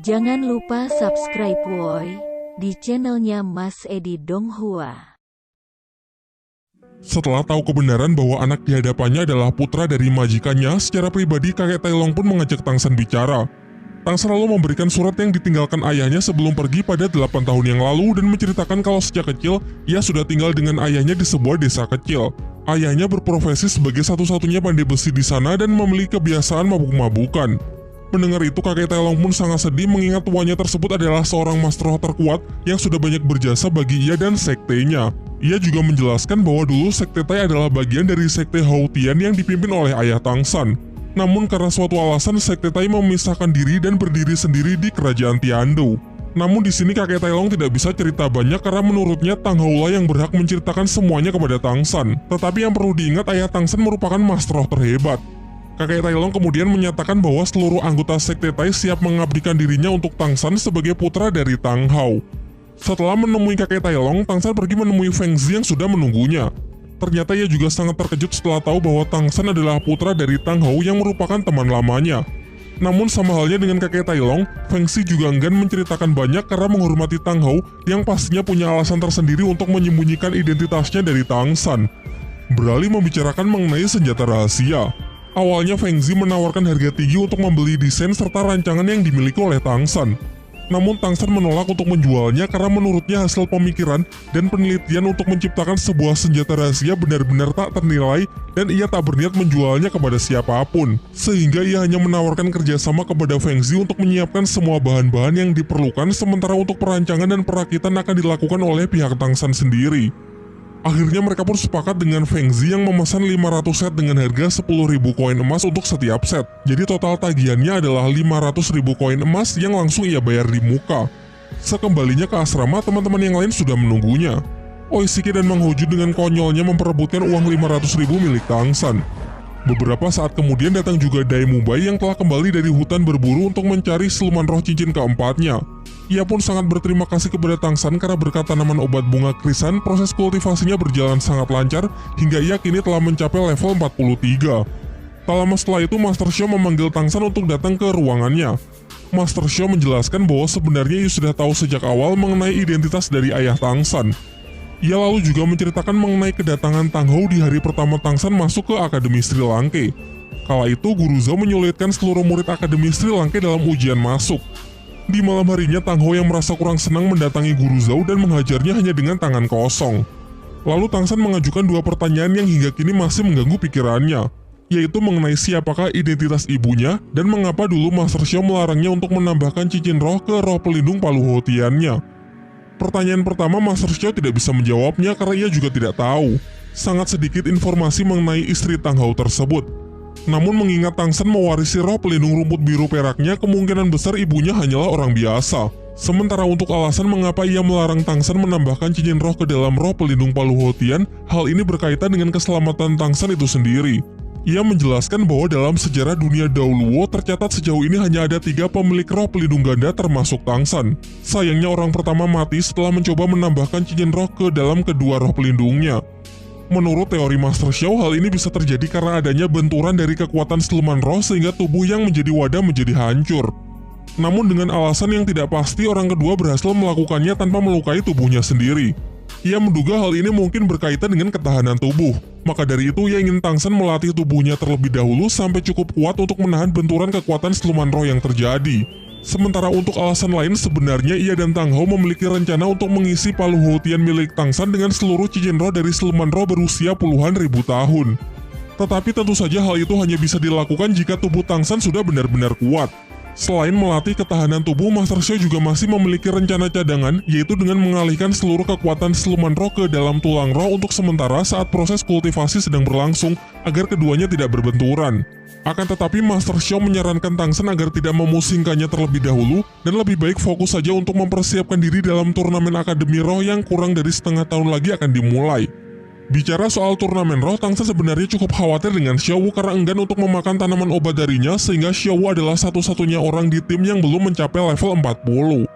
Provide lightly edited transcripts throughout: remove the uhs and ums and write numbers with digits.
Jangan lupa subscribe woi di channelnya Mas Edi Donghua. Setelah tahu kebenaran bahwa anak di hadapannya adalah putra dari majikannya, secara pribadi kakek Tai Long pun mengajak Tangsan bicara. Tangsan lalu memberikan surat yang ditinggalkan ayahnya sebelum pergi pada 8 tahun yang lalu dan menceritakan kalau sejak kecil ia sudah tinggal dengan ayahnya di sebuah desa kecil. Ayahnya berprofesi sebagai satu-satunya pandai besi di sana dan memiliki kebiasaan mabuk-mabukan. Mendengar itu, kakek Tai Long pun sangat sedih mengingat tuannya tersebut adalah seorang master roh terkuat yang sudah banyak berjasa bagi ia dan sektenya. Ia juga menjelaskan bahwa dulu sekte Tai adalah bagian dari sekte Hautian yang dipimpin oleh ayah Tangsan. Namun karena suatu alasan sekte Tai memisahkan diri dan berdiri sendiri di kerajaan Tiandu. Namun di sini kakek Tai Long tidak bisa cerita banyak karena menurutnya Tang Hou yang berhak menceritakan semuanya kepada Tangsan. Tetapi yang perlu diingat, ayah Tangsan merupakan master roh terhebat. Kakek Tai Long kemudian menyatakan bahwa seluruh anggota sekte Tai siap mengabdikan dirinya untuk Tangsan sebagai putra dari Tang Hou. Setelah menemui kakek Tai Long, Tangsan pergi menemui Feng Zi yang sudah menunggunya. Ternyata ia juga sangat terkejut setelah tahu bahwa Tangsan adalah putra dari Tang Hou yang merupakan teman lamanya. Namun sama halnya dengan kakek Tai Long, Feng Zi juga enggan menceritakan banyak karena menghormati Tang Hou yang pastinya punya alasan tersendiri untuk menyembunyikan identitasnya dari Tangsan. Beralih membicarakan mengenai senjata rahasia. Awalnya Feng Zi menawarkan harga tinggi untuk membeli desain serta rancangan yang dimiliki oleh Tangsan. Namun Tangsan menolak untuk menjualnya karena menurutnya hasil pemikiran dan penelitian untuk menciptakan sebuah senjata rahasia benar-benar tak ternilai dan ia tak berniat menjualnya kepada siapapun. Sehingga ia hanya menawarkan kerjasama kepada Feng Zi untuk menyiapkan semua bahan-bahan yang diperlukan, sementara untuk perancangan dan perakitan akan dilakukan oleh pihak Tangsan sendiri. Akhirnya mereka pun sepakat dengan Feng Zi yang memesan 500 set dengan harga 10.000 koin emas untuk setiap set. Jadi total tagihannya adalah 500.000 koin emas yang langsung ia bayar di muka. Sekembalinya ke asrama, teman-teman yang lain sudah menunggunya. Oishiki dan Mang Hoju dengan konyolnya memperebutkan uang 500.000 milik Tangsan. Beberapa saat kemudian datang juga Dai Mubai yang telah kembali dari hutan berburu untuk mencari siluman roh cincin keempatnya. Ia pun sangat berterima kasih kepada Tangsan karena berkat tanaman obat bunga krisan, proses kultivasinya berjalan sangat lancar hingga ia kini telah mencapai level 43. Tak lama setelah itu, Master Xiao memanggil Tangsan untuk datang ke ruangannya. Master Xiao menjelaskan bahwa sebenarnya ia sudah tahu sejak awal mengenai identitas dari ayah Tangsan. Ia lalu juga menceritakan mengenai kedatangan Tang Hou di hari pertama Tangsan masuk ke Akademi Sri Langke. Kala itu, Guru Zhao menyulitkan seluruh murid Akademi Sri Langke dalam ujian masuk. Di malam harinya, Tang Hou yang merasa kurang senang mendatangi Guru Zhao dan menghajarnya hanya dengan tangan kosong. Lalu Tangsan mengajukan dua pertanyaan yang hingga kini masih mengganggu pikirannya, yaitu mengenai siapakah identitas ibunya dan mengapa dulu Master Xiao melarangnya untuk menambahkan cincin roh ke roh pelindung Palu Houtiannya. Pertanyaan pertama, Master Xiao tidak bisa menjawabnya karena ia juga tidak tahu. Sangat sedikit informasi mengenai istri Tang Hou tersebut. Namun mengingat Tangsan mewarisi roh pelindung rumput biru peraknya, kemungkinan besar ibunya hanyalah orang biasa. Sementara untuk alasan mengapa ia melarang Tangsan menambahkan cincin roh ke dalam roh pelindung Palu Houtian, hal ini berkaitan dengan keselamatan Tangsan itu sendiri. Ia menjelaskan bahwa dalam sejarah dunia Daoluo tercatat sejauh ini hanya ada 3 pemilik roh pelindung ganda termasuk Tangsan. Sayangnya orang pertama mati setelah mencoba menambahkan cincin roh ke dalam kedua roh pelindungnya. Menurut teori Master Xiao, hal ini bisa terjadi karena adanya benturan dari kekuatan siluman roh sehingga tubuh yang menjadi wadah menjadi hancur. Namun dengan alasan yang tidak pasti, orang kedua berhasil melakukannya tanpa melukai tubuhnya sendiri. Ia menduga hal ini mungkin berkaitan dengan ketahanan tubuh. Maka dari itu ia ingin Tangsan melatih tubuhnya terlebih dahulu sampai cukup kuat untuk menahan benturan kekuatan siluman roh yang terjadi. Sementara untuk alasan lain, sebenarnya ia dan Tang Hou memiliki rencana untuk mengisi Palu Houtian milik Tangsan dengan seluruh cincin roh dari siluman roh berusia puluhan ribu tahun. Tetapi tentu saja hal itu hanya bisa dilakukan jika tubuh Tangsan sudah benar-benar kuat. Selain melatih ketahanan tubuh, Master Xiao juga masih memiliki rencana cadangan, yaitu dengan mengalihkan seluruh kekuatan siluman roh ke dalam tulang roh untuk sementara saat proses kultivasi sedang berlangsung agar keduanya tidak berbenturan. Akan tetapi Master Xiao menyarankan Tangsan agar tidak memusingkannya terlebih dahulu dan lebih baik fokus saja untuk mempersiapkan diri dalam turnamen Akademi Roh yang kurang dari setengah tahun lagi akan dimulai. Bicara soal turnamen roh, Tangsan sebenarnya cukup khawatir dengan Xiao Wu karena enggan untuk memakan tanaman obat darinya, sehingga Xiao Wu adalah satu-satunya orang di tim yang belum mencapai level 40.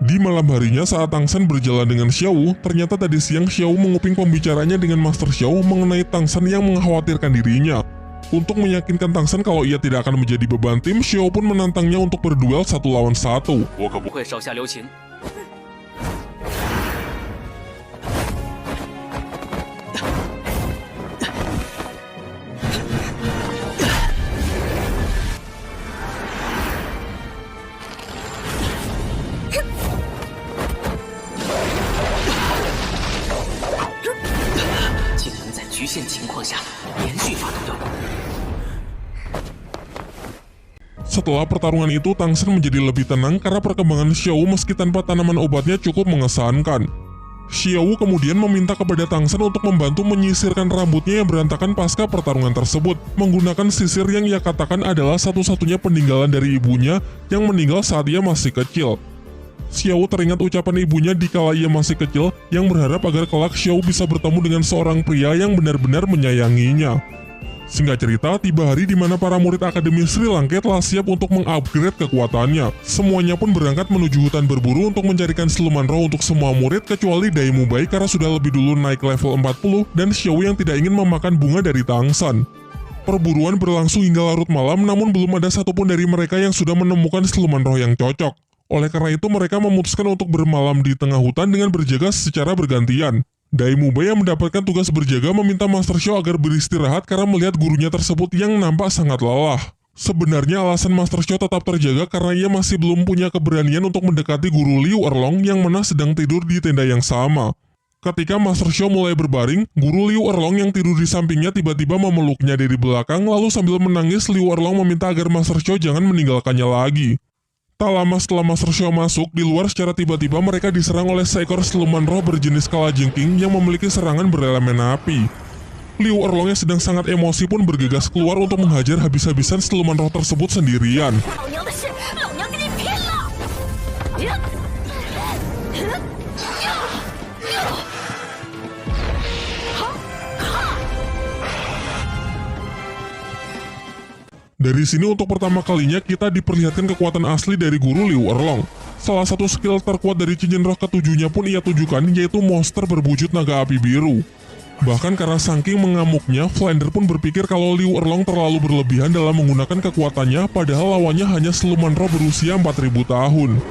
Di malam harinya saat Tangsan berjalan dengan Xiao Wu, ternyata tadi siang Xiao Wu menguping pembicaranya dengan Master Xiao mengenai Tangsan yang mengkhawatirkan dirinya. Untuk meyakinkan Tang San kalau ia tidak akan menjadi beban tim, Xiao pun menantangnya untuk berduel 1 lawan 1. 我可不会手下留情。 竟能在局限情况下连续发动对攻。 Setelah pertarungan itu, Tang San menjadi lebih tenang karena perkembangan Xiao meski tanpa tanaman obatnya cukup mengesankan. Xiao kemudian meminta kepada Tang San untuk membantu menyisirkan rambutnya yang berantakan pasca pertarungan tersebut, menggunakan sisir yang ia katakan adalah satu-satunya peninggalan dari ibunya yang meninggal saat ia masih kecil. Xiao teringat ucapan ibunya dikala ia masih kecil yang berharap agar kelak Xiao bisa bertemu dengan seorang pria yang benar-benar menyayanginya. Singkat cerita, tiba hari di mana para murid Akademi Sri Lanka telah siap untuk mengupgrade kekuatannya. Semuanya pun berangkat menuju hutan berburu untuk mencarikan siluman roh untuk semua murid kecuali Dai Mubai karena sudah lebih dulu naik level 40 dan Xiao yang tidak ingin memakan bunga dari Tang San. Perburuan berlangsung hingga larut malam namun belum ada satupun dari mereka yang sudah menemukan siluman roh yang cocok. Oleh karena itu mereka memutuskan untuk bermalam di tengah hutan dengan berjaga secara bergantian. Dai Mubai yang mendapatkan tugas berjaga meminta Master Xiao agar beristirahat karena melihat gurunya tersebut yang nampak sangat lelah. Sebenarnya alasan Master Xiao tetap terjaga karena ia masih belum punya keberanian untuk mendekati guru Liu Erlong yang mana sedang tidur di tenda yang sama. Ketika Master Xiao mulai berbaring, guru Liu Erlong yang tidur di sampingnya tiba-tiba memeluknya dari belakang lalu sambil menangis Liu Erlong meminta agar Master Xiao jangan meninggalkannya lagi. Tak lama setelah Master Xiao masuk, di luar secara tiba-tiba mereka diserang oleh seekor siluman roh berjenis kalajengking yang memiliki serangan berelemen api. Liu Erlong yang sedang sangat emosi pun bergegas keluar untuk menghajar habis-habisan siluman roh tersebut sendirian. Dari sini untuk pertama kalinya kita diperlihatkan kekuatan asli dari guru Liu Erlong. Salah satu skill terkuat dari cincin roh ketujuhnya pun ia tujukan yaitu monster berwujud naga api biru. Bahkan karena saking mengamuknya, Flander pun berpikir kalau Liu Erlong terlalu berlebihan dalam menggunakan kekuatannya padahal lawannya hanya siluman roh berusia 4000 tahun.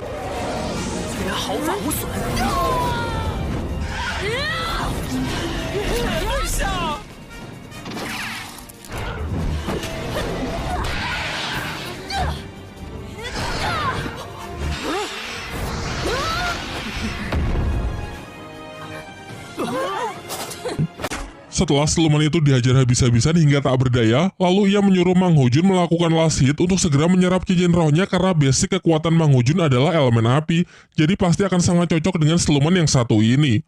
Setelah siluman itu dihajar habis-habisan hingga tak berdaya, lalu ia menyuruh Mang Hojun melakukan last hit untuk segera menyerap cincin rohnya karena basic kekuatan Mang Hojun adalah elemen api, jadi pasti akan sangat cocok dengan siluman yang satu ini.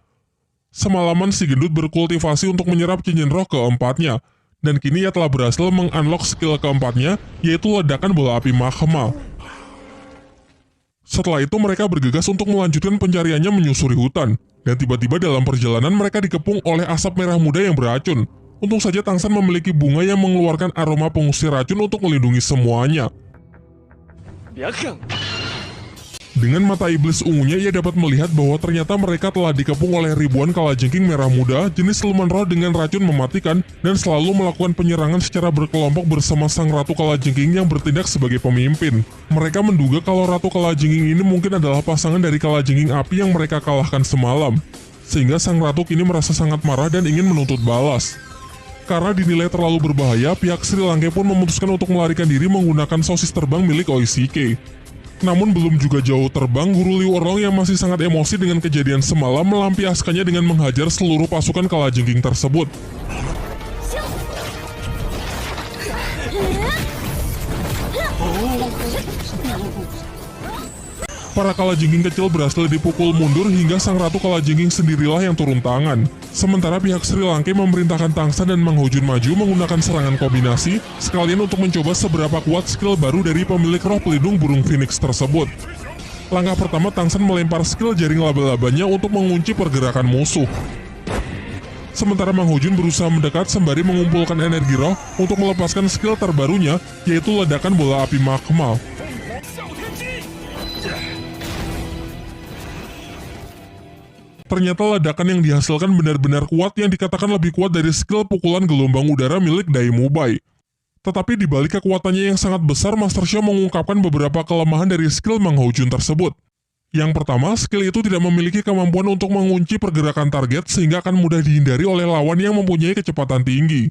Semalaman si gendut berkultivasi untuk menyerap cincin roh keempatnya, dan kini ia telah berhasil mengunlock skill keempatnya, yaitu ledakan bola api magma. Setelah itu mereka bergegas untuk melanjutkan pencariannya menyusuri hutan. Dan tiba-tiba dalam perjalanan mereka dikepung oleh asap merah muda yang beracun. Untung saja Tang San memiliki bunga yang mengeluarkan aroma pengusir racun untuk melindungi semuanya. Dengan mata iblis ungunya ia dapat melihat bahwa ternyata mereka telah dikepung oleh ribuan kalajengking merah muda jenis siluman roh dengan racun mematikan dan selalu melakukan penyerangan secara berkelompok bersama sang ratu kalajengking yang bertindak sebagai pemimpin. Mereka menduga kalau ratu kalajengking ini mungkin adalah pasangan dari kalajengking api yang mereka kalahkan semalam. Sehingga sang ratu kini merasa sangat marah dan ingin menuntut balas. Karena dinilai terlalu berbahaya, pihak Sri Lanka pun memutuskan untuk melarikan diri menggunakan sosis terbang milik Oishike. Namun belum juga jauh terbang, guru Liu Erlong yang masih sangat emosi dengan kejadian semalam melampiaskannya dengan menghajar seluruh pasukan kalajengking tersebut. Para kalajengking kecil berhasil dipukul mundur hingga sang ratu kalajengking sendirilah yang turun tangan. Sementara pihak Sri Lanka memerintahkan Tang San dan Mang Hojun maju menggunakan serangan kombinasi, sekalian untuk mencoba seberapa kuat skill baru dari pemilik roh pelindung burung phoenix tersebut. Langkah pertama Tang San melempar skill jaring laba-labanya untuk mengunci pergerakan musuh. Sementara Mang Hojun berusaha mendekat sembari mengumpulkan energi roh untuk melepaskan skill terbarunya, yaitu ledakan bola api magma. Ternyata ledakan yang dihasilkan benar-benar kuat yang dikatakan lebih kuat dari skill pukulan gelombang udara milik Dai Mubai. Tetapi di balik kekuatannya yang sangat besar, Master Xiao mengungkapkan beberapa kelemahan dari skill Mang Hao Jun tersebut. Yang pertama, skill itu tidak memiliki kemampuan untuk mengunci pergerakan target sehingga akan mudah dihindari oleh lawan yang mempunyai kecepatan tinggi.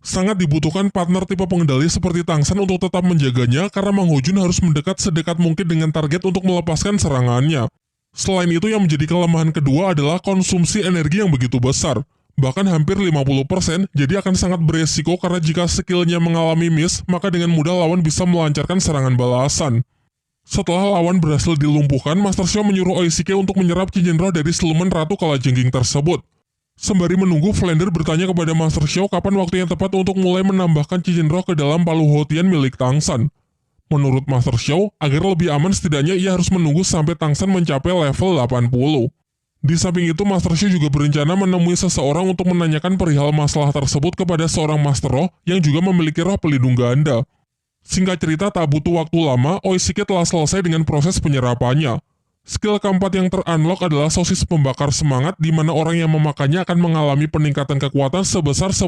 Sangat dibutuhkan partner tipe pengendali seperti Tang San untuk tetap menjaganya karena Mang Hao Jun harus mendekat sedekat mungkin dengan target untuk melepaskan serangannya. Selain itu, yang menjadi kelemahan kedua adalah konsumsi energi yang begitu besar, bahkan hampir 50%, jadi akan sangat beresiko karena jika skillnya mengalami miss, maka dengan mudah lawan bisa melancarkan serangan balasan. Setelah lawan berhasil dilumpuhkan, Master Xiao menyuruh Oishike untuk menyerap cincin roh dari siluman Ratu Kalajengking tersebut. Sembari menunggu, Flander bertanya kepada Master Xiao kapan waktu yang tepat untuk mulai menambahkan cincin roh ke dalam palu Houtian milik Tang San. Menurut Master Xiao, agar lebih aman setidaknya ia harus menunggu sampai Tang San mencapai level 80. Di samping itu, Master Xiao juga berencana menemui seseorang untuk menanyakan perihal masalah tersebut kepada seorang Master Roh yang juga memiliki roh pelindung ganda. Singkat cerita, tak butuh waktu lama, Oishike telah selesai dengan proses penyerapannya. Skill keempat yang ter-unlock adalah sosis pembakar semangat, di mana orang yang memakannya akan mengalami peningkatan kekuatan sebesar 10%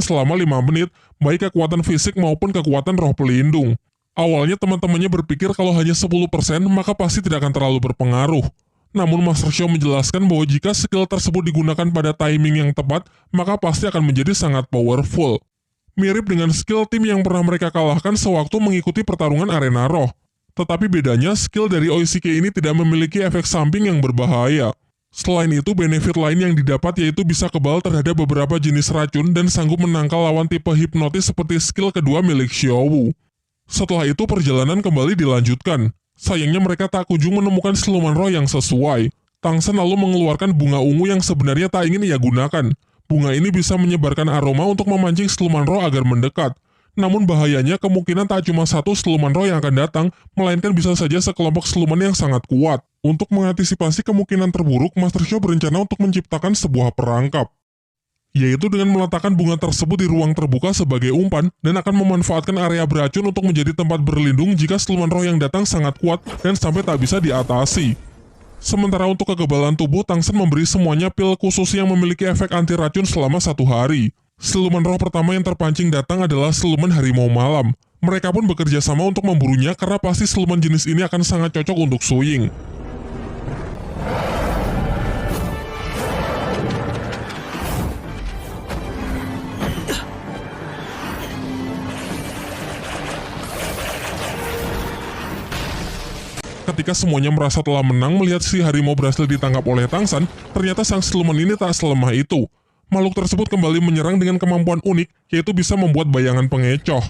selama 5 menit, baik kekuatan fisik maupun kekuatan roh pelindung. Awalnya teman-temannya berpikir kalau hanya 10% maka pasti tidak akan terlalu berpengaruh. Namun Master Xiao menjelaskan bahwa jika skill tersebut digunakan pada timing yang tepat, maka pasti akan menjadi sangat powerful. Mirip dengan skill tim yang pernah mereka kalahkan sewaktu mengikuti pertarungan arena roh. Tetapi bedanya, skill dari Oishike ini tidak memiliki efek samping yang berbahaya. Selain itu, benefit lain yang didapat yaitu bisa kebal terhadap beberapa jenis racun dan sanggup menangkal lawan tipe hipnotis seperti skill kedua milik Xiao Wu. Setelah itu, perjalanan kembali dilanjutkan. Sayangnya mereka tak kunjung menemukan siluman roh yang sesuai. Tang San lalu mengeluarkan bunga ungu yang sebenarnya tak ingin ia gunakan. Bunga ini bisa menyebarkan aroma untuk memancing siluman roh agar mendekat. Namun bahayanya kemungkinan tak cuma satu siluman roh yang akan datang, melainkan bisa saja sekelompok siluman yang sangat kuat. Untuk mengantisipasi kemungkinan terburuk, Master Xiao berencana untuk menciptakan sebuah perangkap, yaitu dengan meletakkan bunga tersebut di ruang terbuka sebagai umpan dan akan memanfaatkan area beracun untuk menjadi tempat berlindung jika siluman roh yang datang sangat kuat dan sampai tak bisa diatasi. Sementara untuk kekebalan tubuh, Tang San memberi semuanya pil khusus yang memiliki efek anti racun selama 1 hari. Siluman roh pertama yang terpancing datang adalah siluman harimau malam. Mereka pun bekerja sama untuk memburunya karena pasti siluman jenis ini akan sangat cocok untuk Su Ying. Ketika semuanya merasa telah menang melihat si harimau berhasil ditangkap oleh Tang San, ternyata sang siluman ini tak selemah itu. Makhluk tersebut kembali menyerang dengan kemampuan unik, yaitu bisa membuat bayangan pengecoh.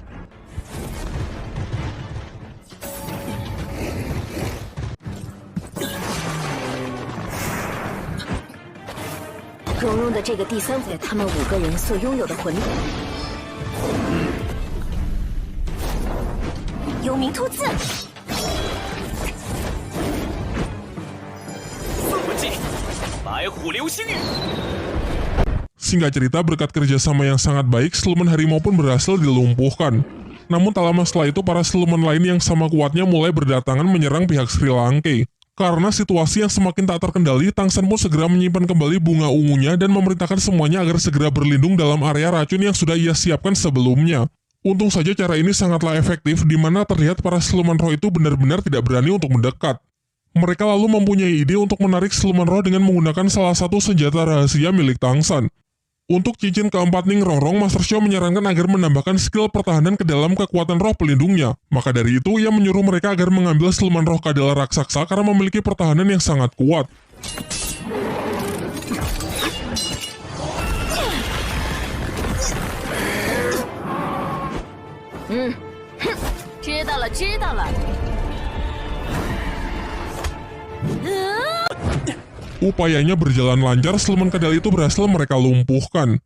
Singkat cerita, berkat kerjasama yang sangat baik, siluman harimau pun berhasil dilumpuhkan. Namun tak lama setelah itu, para siluman lain yang sama kuatnya mulai berdatangan menyerang pihak Sri Lanka. Karena situasi yang semakin tak terkendali, Tang San pun segera menyimpan kembali bunga ungunya dan memerintahkan semuanya agar segera berlindung dalam area racun yang sudah ia siapkan sebelumnya. Untung saja cara ini sangatlah efektif, di mana terlihat para siluman roh itu benar-benar tidak berani untuk mendekat. Mereka lalu mempunyai ide untuk menarik siluman roh dengan menggunakan salah satu senjata rahasia milik Tang San. Untuk cincin keempat Ning Rongrong, Master Xiao menyarankan agar menambahkan skill pertahanan ke dalam kekuatan roh pelindungnya. Maka dari itu, ia menyuruh mereka agar mengambil siluman roh kadal raksasa karena memiliki pertahanan yang sangat kuat. Upayanya berjalan lancar, siluman kadal itu berhasil mereka lumpuhkan.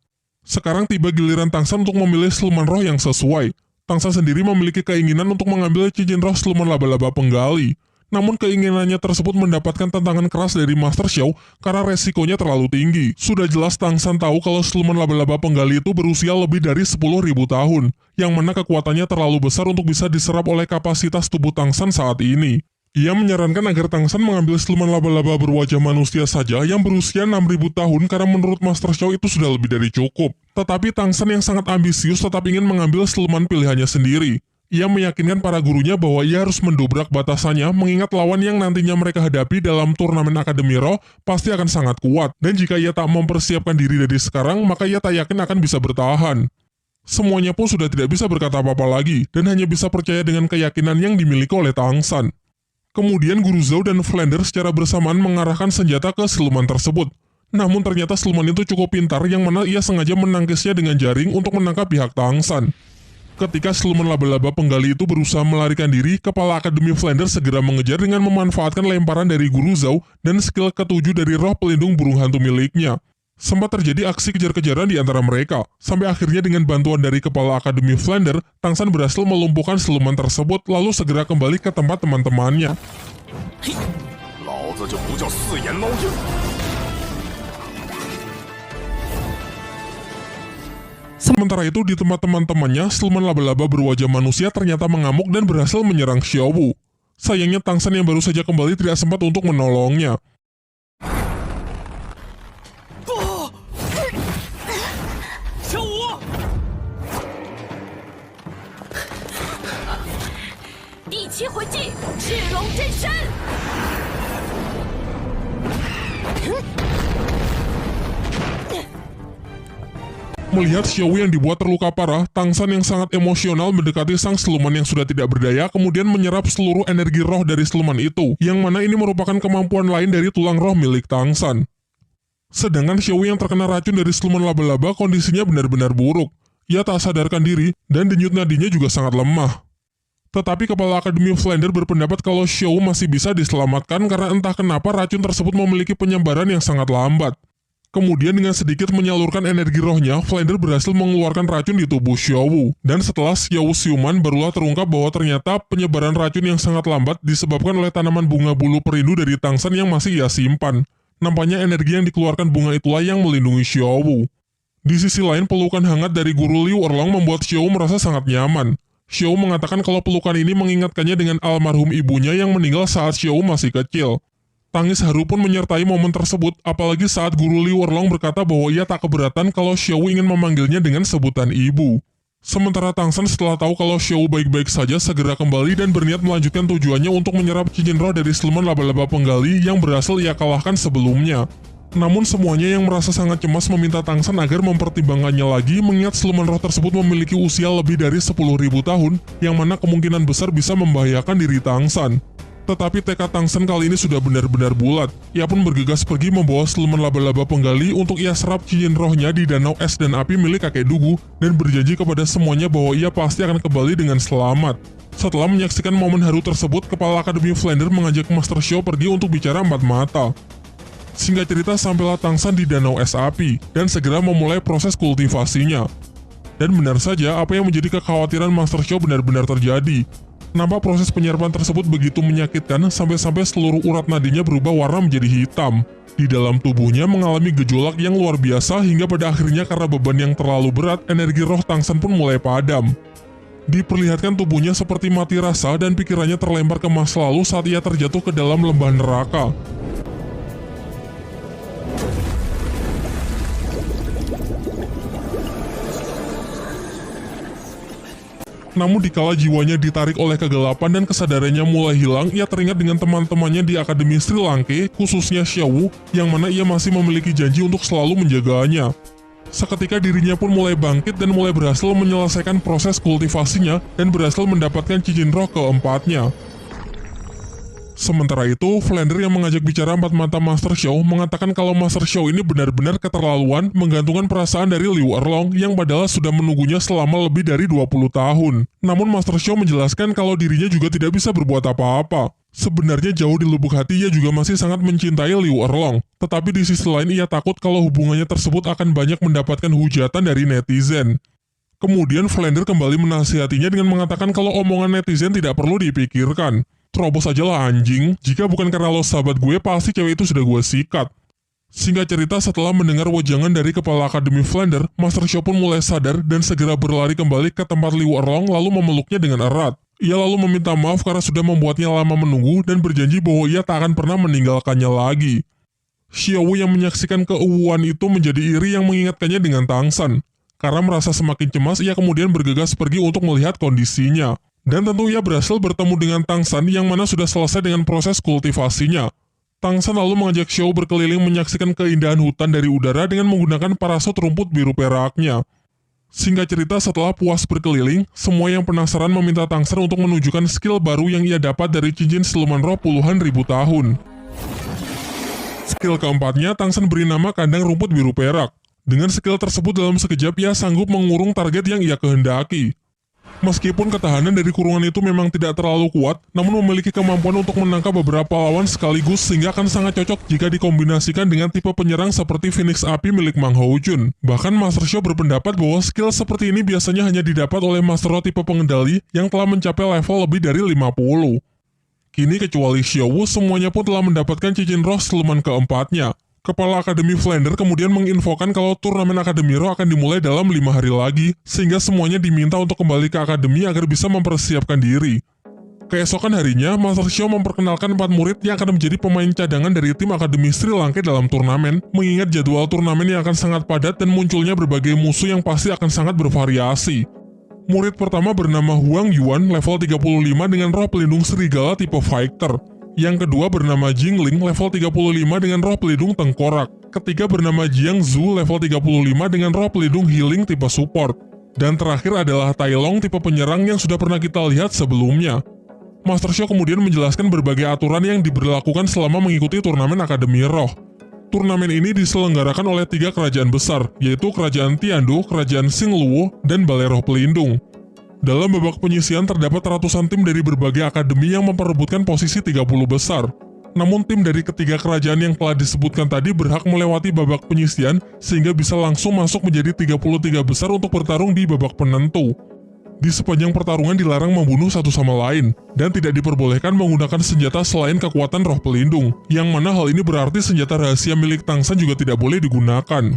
Sekarang tiba giliran Tang San untuk memilih siluman roh yang sesuai. Tang San sendiri memiliki keinginan untuk mengambil cincin roh siluman laba-laba penggali. Namun keinginannya tersebut mendapatkan tantangan keras dari Master Xiao karena resikonya terlalu tinggi. Sudah jelas Tang San tahu kalau siluman laba-laba penggali itu berusia lebih dari 10.000 tahun, yang mana kekuatannya terlalu besar untuk bisa diserap oleh kapasitas tubuh Tang San saat ini. Ia menyarankan agar Tang San mengambil siluman laba-laba berwajah manusia saja yang berusia 6.000 tahun karena menurut Master Xiao itu sudah lebih dari cukup. Tetapi Tang San yang sangat ambisius tetap ingin mengambil siluman pilihannya sendiri. Ia meyakinkan para gurunya bahwa ia harus mendobrak batasannya mengingat lawan yang nantinya mereka hadapi dalam turnamen Akademi Roh pasti akan sangat kuat. Dan jika ia tak mempersiapkan diri dari sekarang, maka ia tak yakin akan bisa bertahan. Semuanya pun sudah tidak bisa berkata apa-apa lagi dan hanya bisa percaya dengan keyakinan yang dimiliki oleh Tang San. Kemudian Guru Zhao dan Flander secara bersamaan mengarahkan senjata ke siluman tersebut. Namun ternyata siluman itu cukup pintar yang mana ia sengaja menangkisnya dengan jaring untuk menangkap pihak Tang San. Ketika siluman laba-laba penggali itu berusaha melarikan diri, kepala Akademi Flander segera mengejar dengan memanfaatkan lemparan dari Guru Zhao dan skill ketujuh dari roh pelindung burung hantu miliknya. Sempat terjadi aksi kejar-kejaran di antara mereka, sampai akhirnya dengan bantuan dari kepala Akademi Flander, Tang San berhasil melumpuhkan siluman tersebut lalu segera kembali ke tempat teman-temannya. Sementara itu di tempat teman-temannya, siluman laba-laba berwajah manusia ternyata mengamuk dan berhasil menyerang Xiao Wu. Sayangnya Tang San yang baru saja kembali tidak sempat untuk menolongnya. Melihat Xiao Wu yang dibuat terluka parah, Tang San yang sangat emosional mendekati sang siluman yang sudah tidak berdaya kemudian menyerap seluruh energi roh dari siluman itu, yang mana ini merupakan kemampuan lain dari tulang roh milik Tang San. Sedangkan Xiao Wu yang terkena racun dari siluman laba-laba kondisinya benar-benar buruk. Ia tak sadarkan diri dan denyut nadinya juga sangat lemah. Tetapi kepala Akademi Flander berpendapat kalau Xiao Wu masih bisa diselamatkan karena entah kenapa racun tersebut memiliki penyebaran yang sangat lambat. Kemudian dengan sedikit menyalurkan energi rohnya, Flander berhasil mengeluarkan racun di tubuh Xiao Wu. Dan setelah Xiao Wu siuman, barulah terungkap bahwa ternyata penyebaran racun yang sangat lambat disebabkan oleh tanaman bunga bulu perindu dari Tang San yang masih ia simpan. Nampaknya energi yang dikeluarkan bunga itulah yang melindungi Xiao Wu. Di sisi lain, pelukan hangat dari Guru Liu Erlong membuat Xiao Wu merasa sangat nyaman. Xiao Wu mengatakan kalau pelukan ini mengingatkannya dengan almarhum ibunya yang meninggal saat Xiao Wu masih kecil. Tangis haru pun menyertai momen tersebut, apalagi saat Guru Liu Erlong berkata bahwa ia tak keberatan kalau Xiao Wu ingin memanggilnya dengan sebutan ibu. Sementara Tang San setelah tahu kalau Xiao Wu baik-baik saja segera kembali dan berniat melanjutkan tujuannya untuk menyerap cincin roh dari siluman laba-laba penggali yang berhasil ia kalahkan sebelumnya. Namun semuanya yang merasa sangat cemas meminta Tang San agar mempertimbangkannya lagi mengingat siluman roh tersebut memiliki usia lebih dari 10.000 tahun yang mana kemungkinan besar bisa membahayakan diri Tang San. Tetapi tekad Tang San kali ini sudah benar-benar bulat. Ia pun bergegas pergi membawa siluman laba-laba penggali untuk ia serap cincin rohnya di danau es dan api milik kakek Dugu dan berjanji kepada semuanya bahwa ia pasti akan kembali dengan selamat. Setelah menyaksikan momen haru tersebut, kepala Akademi Flander mengajak Master Xiao pergi untuk bicara empat mata. Singkat cerita, sampailah Tang San di danau es api dan segera memulai proses kultivasinya. Dan benar saja, apa yang menjadi kekhawatiran Master Xiao benar-benar terjadi. Nampak proses penyerapan tersebut begitu menyakitkan sampai-sampai seluruh urat nadinya berubah warna menjadi hitam. Di dalam tubuhnya mengalami gejolak yang luar biasa hingga pada akhirnya karena beban yang terlalu berat, energi roh Tang San pun mulai padam. Diperlihatkan tubuhnya seperti mati rasa dan pikirannya terlempar ke masa lalu saat ia terjatuh ke dalam lembah neraka. Namun dikala jiwanya ditarik oleh kegelapan dan kesadarannya mulai hilang, ia teringat dengan teman-temannya di Akademi Sri Langke, khususnya Xiao Wu, yang mana ia masih memiliki janji untuk selalu menjaganya. Seketika dirinya pun mulai bangkit dan mulai berhasil menyelesaikan proses kultivasinya dan berhasil mendapatkan cincin roh keempatnya. Sementara itu, Flander yang mengajak bicara empat mata Master Xiao mengatakan kalau Master Xiao ini benar-benar keterlaluan menggantungkan perasaan dari Liu Erlong yang padahal sudah menunggunya selama lebih dari 20 tahun. Namun Master Xiao menjelaskan kalau dirinya juga tidak bisa berbuat apa-apa. Sebenarnya jauh di lubuk hati ia juga masih sangat mencintai Liu Erlong. Tetapi di sisi lain ia takut kalau hubungannya tersebut akan banyak mendapatkan hujatan dari netizen. Kemudian Flander kembali menasihatinya dengan mengatakan kalau omongan netizen tidak perlu dipikirkan. Terobos aja lah anjing, jika bukan karena lo sahabat gue pasti cewek itu sudah gue sikat. Singkat cerita, setelah mendengar wejangan dari kepala Akademi Flander, Master Xiao pun mulai sadar dan segera berlari kembali ke tempat Liu Erlong lalu memeluknya dengan erat. Ia lalu meminta maaf karena sudah membuatnya lama menunggu dan berjanji bahwa ia tak akan pernah meninggalkannya lagi. Xiaowu yang menyaksikan keuuan itu menjadi iri yang mengingatkannya dengan Tang San. Karena merasa semakin cemas, ia kemudian bergegas pergi untuk melihat kondisinya. Dan tentu ia berhasil bertemu dengan Tang San yang mana sudah selesai dengan proses kultivasinya. Tang San lalu mengajak Xiaowu berkeliling menyaksikan keindahan hutan dari udara dengan menggunakan parasut rumput biru peraknya. Singkat cerita, setelah puas berkeliling, semua yang penasaran meminta Tang San untuk menunjukkan skill baru yang ia dapat dari cincin siluman roh puluhan ribu tahun. Skill keempatnya, Tang San beri nama kandang rumput biru perak. Dengan skill tersebut dalam sekejap ia sanggup mengurung target yang ia kehendaki. Meskipun ketahanan dari kurungan itu memang tidak terlalu kuat, namun memiliki kemampuan untuk menangkap beberapa lawan sekaligus sehingga akan sangat cocok jika dikombinasikan dengan tipe penyerang seperti Phoenix Api milik Mang Houjun. Bahkan Master Xiao berpendapat bahwa skill seperti ini biasanya hanya didapat oleh Master Roh tipe pengendali yang telah mencapai level lebih dari 50. Kini kecuali Xiaowu, semuanya pun telah mendapatkan cincin roh siluman keempatnya. Kepala Akademi Flander kemudian menginfokan kalau turnamen Akademi Roh akan dimulai dalam 5 hari lagi, sehingga semuanya diminta untuk kembali ke Akademi agar bisa mempersiapkan diri. Keesokan harinya, Master Xiao memperkenalkan 4 murid yang akan menjadi pemain cadangan dari tim Akademi Sri Lanka dalam turnamen, mengingat jadwal turnamen yang akan sangat padat dan munculnya berbagai musuh yang pasti akan sangat bervariasi. Murid pertama bernama Huang Yuan, level 35 dengan roh pelindung serigala tipe Fighter. Yang kedua bernama Jingling, level 35 dengan roh pelindung tengkorak. Ketiga bernama Jiang Zhu, level 35 dengan roh pelindung healing tipe support. Dan terakhir adalah Tai Long, tipe penyerang yang sudah pernah kita lihat sebelumnya. Master Xiao kemudian menjelaskan berbagai aturan yang diberlakukan selama mengikuti turnamen Akademi Roh. Turnamen ini diselenggarakan oleh 3 kerajaan besar, yaitu Kerajaan Tiandu, Kerajaan Xingluo, dan Balai Roh Pelindung. Dalam babak penyisian terdapat ratusan tim dari berbagai akademi yang memperebutkan posisi 30 besar. Namun tim dari ketiga kerajaan yang telah disebutkan tadi berhak melewati babak penyisian sehingga bisa langsung masuk menjadi 33 besar untuk bertarung di babak penentu. Di sepanjang pertarungan dilarang membunuh satu sama lain, dan tidak diperbolehkan menggunakan senjata selain kekuatan roh pelindung, yang mana hal ini berarti senjata rahasia milik Tang San juga tidak boleh digunakan.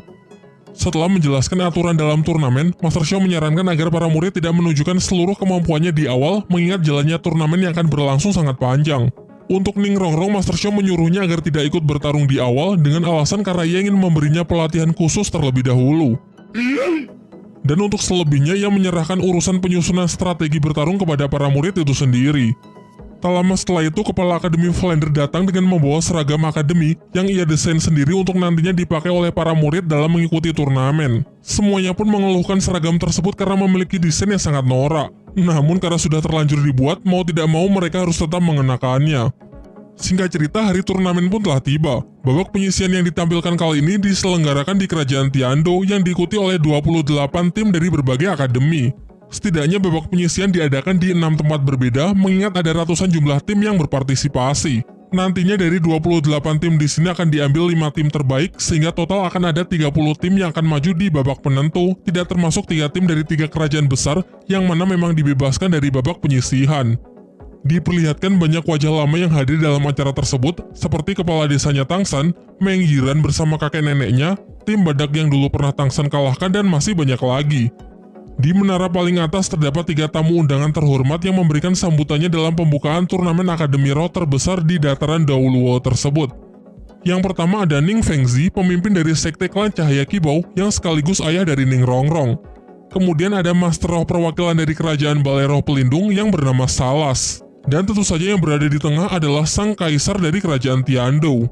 Setelah menjelaskan aturan dalam turnamen, Master Xiao menyarankan agar para murid tidak menunjukkan seluruh kemampuannya di awal mengingat jalannya turnamen yang akan berlangsung sangat panjang. Untuk Ning Rongrong, Master Xiao menyuruhnya agar tidak ikut bertarung di awal dengan alasan karena ia ingin memberinya pelatihan khusus terlebih dahulu. Dan untuk selebihnya, ia menyerahkan urusan penyusunan strategi bertarung kepada para murid itu sendiri. Tak lama setelah itu, Kepala Akademi Flander datang dengan membawa seragam akademi yang ia desain sendiri untuk nantinya dipakai oleh para murid dalam mengikuti turnamen. Semuanya pun mengeluhkan seragam tersebut karena memiliki desain yang sangat norak. Namun karena sudah terlanjur dibuat, mau tidak mau mereka harus tetap mengenakannya. Singkat cerita, hari turnamen pun telah tiba. Babak penyisian yang ditampilkan kali ini diselenggarakan di Kerajaan Tiando yang diikuti oleh 28 tim dari berbagai akademi. Setidaknya babak penyisian diadakan di 6 tempat berbeda mengingat ada ratusan jumlah tim yang berpartisipasi. Nantinya dari 28 tim di sini akan diambil 5 tim terbaik sehingga total akan ada 30 tim yang akan maju di babak penentu, tidak termasuk 3 tim dari 3 kerajaan besar yang mana memang dibebaskan dari babak penyisihan. Diperlihatkan banyak wajah lama yang hadir dalam acara tersebut seperti kepala desanya Tang San, Meng Yiran bersama kakek neneknya, tim badak yang dulu pernah Tang San kalahkan dan masih banyak lagi. Di menara paling atas terdapat 3 tamu undangan terhormat yang memberikan sambutannya dalam pembukaan turnamen Akademi Roh terbesar di dataran Daoluo tersebut. Yang pertama ada Ning Fengzi, pemimpin dari sekte klan Cahaya Kibau yang sekaligus ayah dari Ning Rongrong. Kemudian ada Master Roh perwakilan dari Kerajaan Balai Roh Pelindung yang bernama Salas. Dan tentu saja yang berada di tengah adalah Sang Kaisar dari Kerajaan Tiando.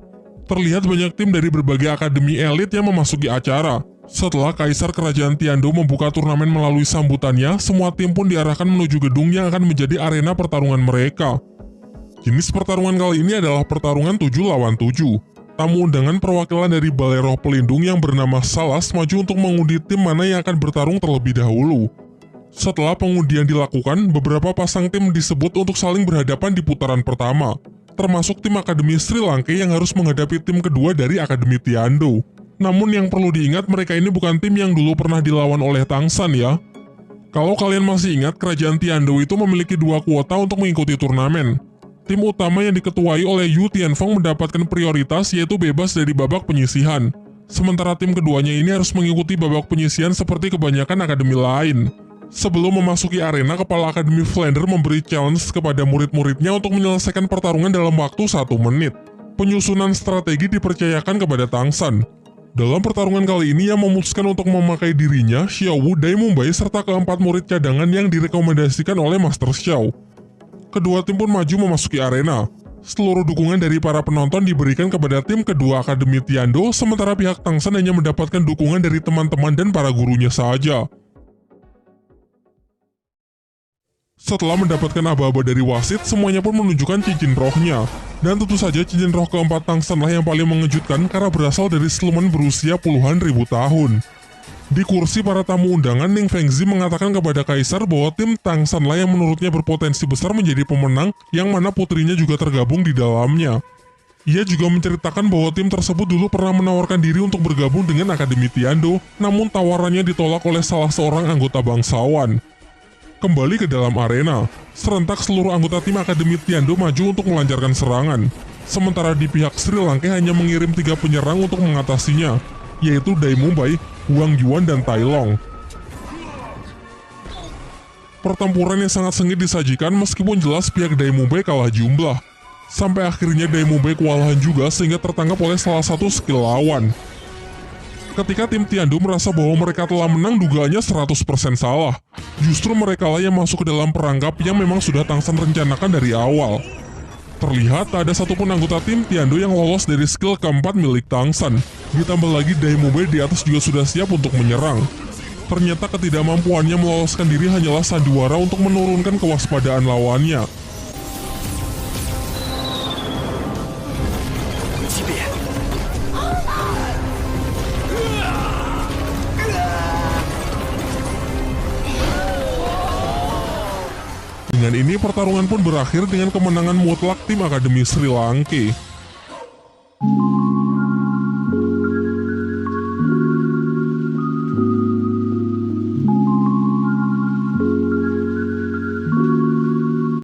Terlihat banyak tim dari berbagai akademi elit yang memasuki acara. Setelah Kaisar Kerajaan Tiando membuka turnamen melalui sambutannya, semua tim pun diarahkan menuju gedung yang akan menjadi arena pertarungan mereka. Jenis pertarungan kali ini adalah pertarungan 7 lawan 7. Tamu undangan perwakilan dari Balai Roh Pelindung yang bernama Salas maju untuk mengundi tim mana yang akan bertarung terlebih dahulu. Setelah pengundian dilakukan, beberapa pasang tim disebut untuk saling berhadapan di putaran pertama, termasuk tim Akademi Sri Lanka yang harus menghadapi tim kedua dari Akademi Tiando. Namun yang perlu diingat, mereka ini bukan tim yang dulu pernah dilawan oleh Tang San ya. Kalau kalian masih ingat, Kerajaan Tiando itu memiliki 2 kuota untuk mengikuti turnamen. Tim utama yang diketuai oleh Yu Tianfeng mendapatkan prioritas yaitu bebas dari babak penyisihan. Sementara tim keduanya ini harus mengikuti babak penyisihan seperti kebanyakan akademi lain. Sebelum memasuki arena, Kepala Akademi Flander memberi challenge kepada murid-muridnya untuk menyelesaikan pertarungan dalam waktu 1 menit. Penyusunan strategi dipercayakan kepada Tang San. Dalam pertarungan kali ini, ia memutuskan untuk memakai dirinya, Xiaowu, Dai Mumbai, serta keempat murid cadangan yang direkomendasikan oleh Master Xiao. Kedua tim pun maju memasuki arena. Seluruh dukungan dari para penonton diberikan kepada tim kedua Akademi Tiando, sementara pihak Tang San hanya mendapatkan dukungan dari teman-teman dan para gurunya saja. Setelah mendapatkan aba-aba dari wasit, semuanya pun menunjukkan cincin rohnya. Dan tentu saja cincin roh keempat Tang San lah yang paling mengejutkan karena berasal dari siluman berusia puluhan ribu tahun. Di kursi para tamu undangan, Ning Fengzi mengatakan kepada Kaisar bahwa tim Tang San lah yang menurutnya berpotensi besar menjadi pemenang, yang mana putrinya juga tergabung di dalamnya. Ia juga menceritakan bahwa tim tersebut dulu pernah menawarkan diri untuk bergabung dengan Akademi Tiando, namun tawarannya ditolak oleh salah seorang anggota bangsawan. Kembali ke dalam arena, serentak seluruh anggota tim Akademi Tiando maju untuk melancarkan serangan. Sementara di pihak Sri Lanka hanya mengirim 3 penyerang untuk mengatasinya, yaitu Dai Mumbai, Wang Yuan, dan Tai Long. Pertempuran yang sangat sengit disajikan meskipun jelas pihak Dai Mumbai kalah jumlah. Sampai akhirnya Dai Mumbai kewalahan juga sehingga tertangkap oleh salah satu skill lawan. Ketika tim Tiando merasa bahwa mereka telah menang, dugaannya 100% salah. Justru mereka lah yang masuk ke dalam perangkap yang memang sudah Tang San rencanakan dari awal. Terlihat tak ada satupun anggota tim Tiando yang lolos dari skill keempat milik Tang San. Ditambah lagi Dai Mumbai di atas juga sudah siap untuk menyerang. Ternyata ketidakmampuannya meloloskan diri hanyalah sandiwara untuk menurunkan kewaspadaan lawannya. Dengan ini pertarungan pun berakhir dengan kemenangan mutlak tim Akademi Sri Lanka.